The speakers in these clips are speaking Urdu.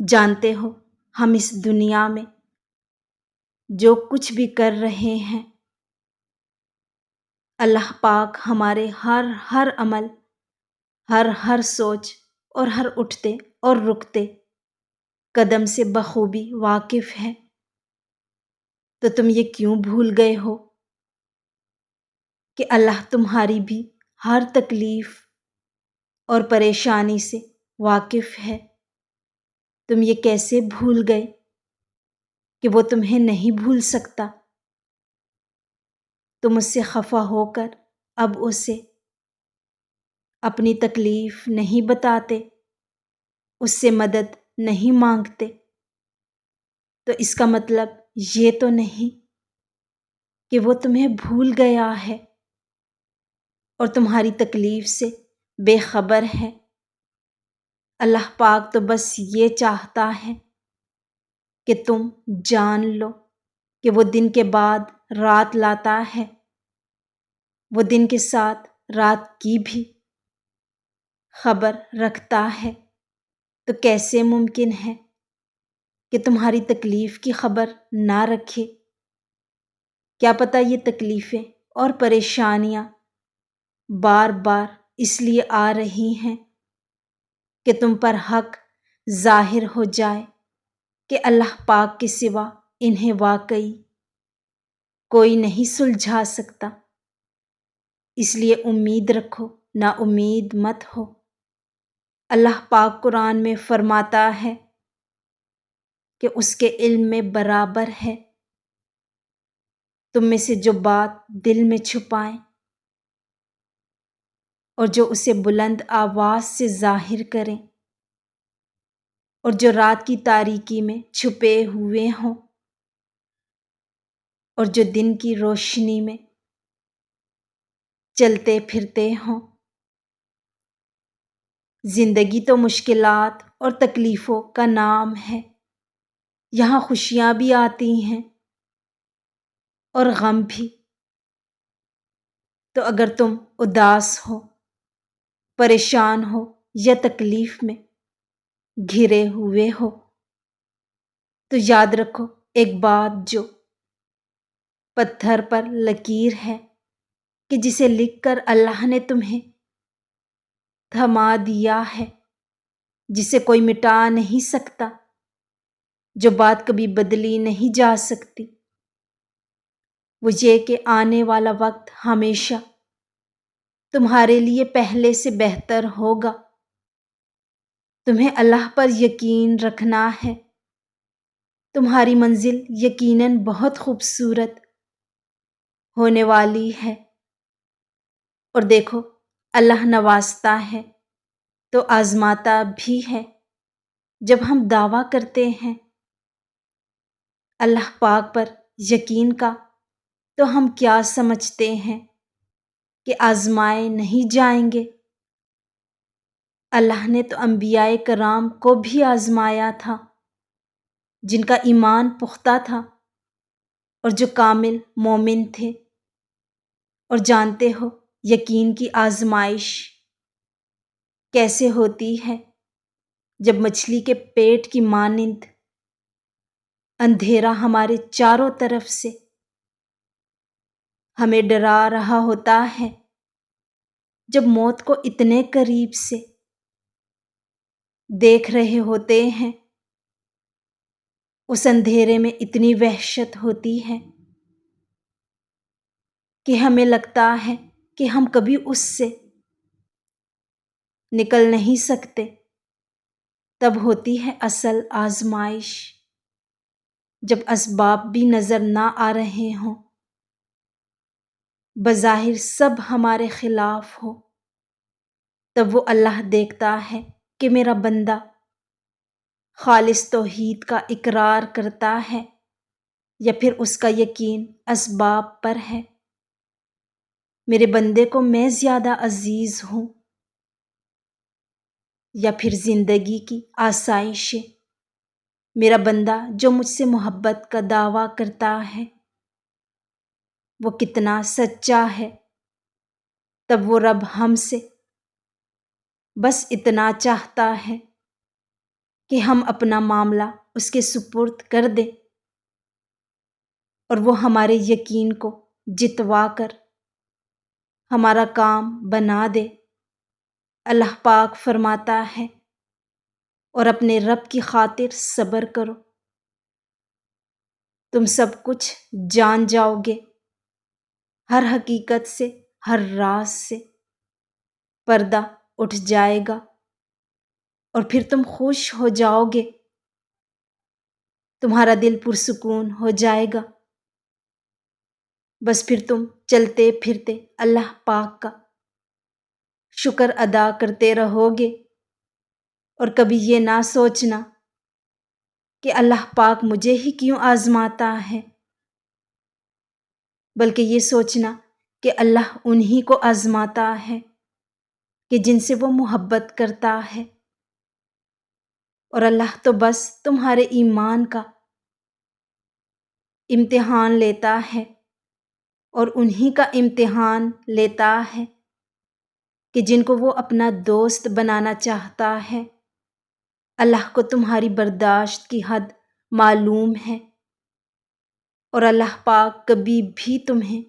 جانتے ہو ہم اس دنیا میں جو کچھ بھی کر رہے ہیں، اللہ پاک ہمارے ہر عمل، ہر سوچ اور ہر اٹھتے اور رکتے قدم سے بخوبی واقف ہے۔ تو تم یہ کیوں بھول گئے ہو کہ اللہ تمہاری بھی ہر تکلیف اور پریشانی سے واقف ہے؟ تم یہ کیسے بھول گئے کہ وہ تمہیں نہیں بھول سکتا؟ تم اس سے خفا ہو کر اب اسے اپنی تکلیف نہیں بتاتے، اس سے مدد نہیں مانگتے، تو اس کا مطلب یہ تو نہیں کہ وہ تمہیں بھول گیا ہے اور تمہاری تکلیف سے بے خبر ہے۔ اللہ پاک تو بس یہ چاہتا ہے کہ تم جان لو کہ وہ دن کے بعد رات لاتا ہے، وہ دن کے ساتھ رات کی بھی خبر رکھتا ہے۔ تو کیسے ممکن ہے کہ تمہاری تکلیف کی خبر نہ رکھے؟ کیا پتہ یہ تکلیفیں اور پریشانیاں بار بار اس لیے آ رہی ہیں کہ تم پر حق ظاہر ہو جائے کہ اللہ پاک کے سوا انہیں واقعی کوئی نہیں سلجھا سکتا۔ اس لیے امید رکھو، نا امید مت ہو۔ اللہ پاک قرآن میں فرماتا ہے کہ اس کے علم میں برابر ہے تم میں سے جو بات دل میں چھپائیں اور جو اسے بلند آواز سے ظاہر کریں، اور جو رات کی تاریکی میں چھپے ہوئے ہوں اور جو دن کی روشنی میں چلتے پھرتے ہوں۔ زندگی تو مشکلات اور تکلیفوں کا نام ہے، یہاں خوشیاں بھی آتی ہیں اور غم بھی۔ تو اگر تم اداس ہو، پریشان ہو یا تکلیف میں گھرے ہوئے ہو، تو یاد رکھو ایک بات جو پتھر پر لکیر ہے کہ جسے لکھ کر اللہ نے تمہیں تھما دیا ہے، جسے کوئی مٹا نہیں سکتا، جو بات کبھی بدلی نہیں جا سکتی، وہ یہ کہ آنے والا وقت ہمیشہ تمہارے لیے پہلے سے بہتر ہوگا۔ تمہیں اللہ پر یقین رکھنا ہے، تمہاری منزل یقیناً بہت خوبصورت ہونے والی ہے۔ اور دیکھو اللہ نوازتا ہے تو آزماتا بھی ہے۔ جب ہم دعویٰ کرتے ہیں اللہ پاک پر یقین کا، تو ہم کیا سمجھتے ہیں کہ آزمائے نہیں جائیں گے؟ اللہ نے تو انبیاء کرام کو بھی آزمایا تھا، جن کا ایمان پختہ تھا اور جو کامل مومن تھے۔ اور جانتے ہو یقین کی آزمائش کیسے ہوتی ہے؟ جب مچھلی کے پیٹ کی مانند اندھیرا ہمارے چاروں طرف سے ہمیں ڈرا رہا ہوتا ہے، جب موت کو اتنے قریب سے دیکھ رہے ہوتے ہیں، اس اندھیرے میں اتنی وحشت ہوتی ہے کہ ہمیں لگتا ہے کہ ہم کبھی اس سے نکل نہیں سکتے۔ تب ہوتی ہے اصل آزمائش، جب اسباب بھی نظر نہ آ رہے ہوں، بظاہر سب ہمارے خلاف ہو، تب وہ اللہ دیکھتا ہے کہ میرا بندہ خالص توحید کا اقرار کرتا ہے یا پھر اس کا یقین اسباب پر ہے۔ میرے بندے کو میں زیادہ عزیز ہوں یا پھر زندگی کی آسائشیں؟ میرا بندہ جو مجھ سے محبت کا دعویٰ کرتا ہے وہ کتنا سچا ہے۔ تب وہ رب ہم سے بس اتنا چاہتا ہے کہ ہم اپنا معاملہ اس کے سپرد کر دیں اور وہ ہمارے یقین کو جتوا کر ہمارا کام بنا دے۔ اللہ پاک فرماتا ہے اور اپنے رب کی خاطر صبر کرو، تم سب کچھ جان جاؤ گے، ہر حقیقت سے، ہر راز سے پردہ اٹھ جائے گا اور پھر تم خوش ہو جاؤ گے، تمہارا دل پرسکون ہو جائے گا۔ بس پھر تم چلتے پھرتے اللہ پاک کا شکر ادا کرتے رہو گے اور کبھی یہ نہ سوچنا کہ اللہ پاک مجھے ہی کیوں آزماتا ہے، بلکہ یہ سوچنا کہ اللہ انہی کو آزماتا ہے کہ جن سے وہ محبت کرتا ہے، اور اللہ تو بس تمہارے ایمان کا امتحان لیتا ہے اور انہی کا امتحان لیتا ہے کہ جن کو وہ اپنا دوست بنانا چاہتا ہے۔ اللہ کو تمہاری برداشت کی حد معلوم ہے اور اللہ پاک کبھی بھی تمہیں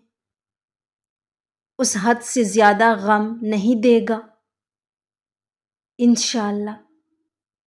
اس حد سے زیادہ غم نہیں دے گا، انشاءاللہ۔